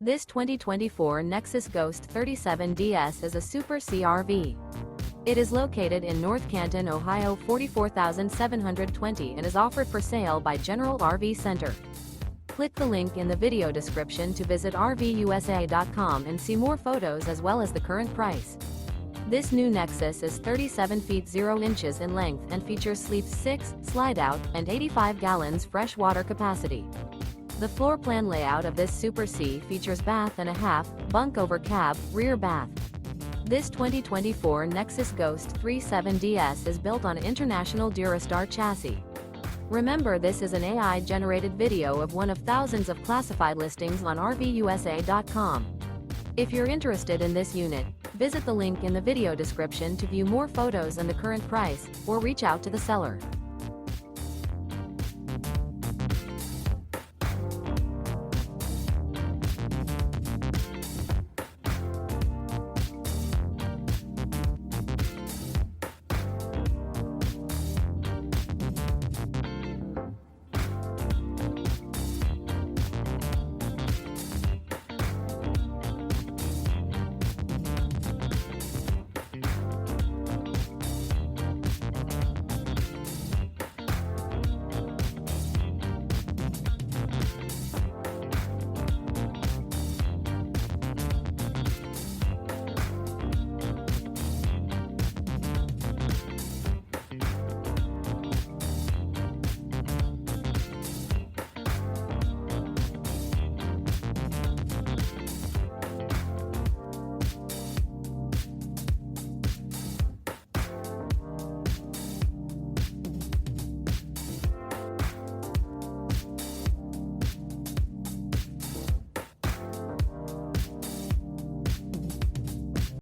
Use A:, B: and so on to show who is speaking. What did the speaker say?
A: This 2024 Nexus Ghost 37DS is a Super CRV. It is located in North Canton, Ohio 44720 and is offered for sale by General RV Center. Click the link in the video description to visit RVUSA.com and see more photos as well as the current price. This new Nexus is 37 feet 0 inches in length and features sleep 6, slide-out, and 85 gallons fresh water capacity. The floor plan layout of this Super C features bath and a half, bunk over cab, rear bath. This 2024 Nexus Ghost 37DS is built on International DuraStar chassis. Remember, this is an AI-generated video of one of thousands of classified listings on RVUSA.com. If you're interested in this unit, visit the link in the video description to view more photos and the current price, or reach out to the seller.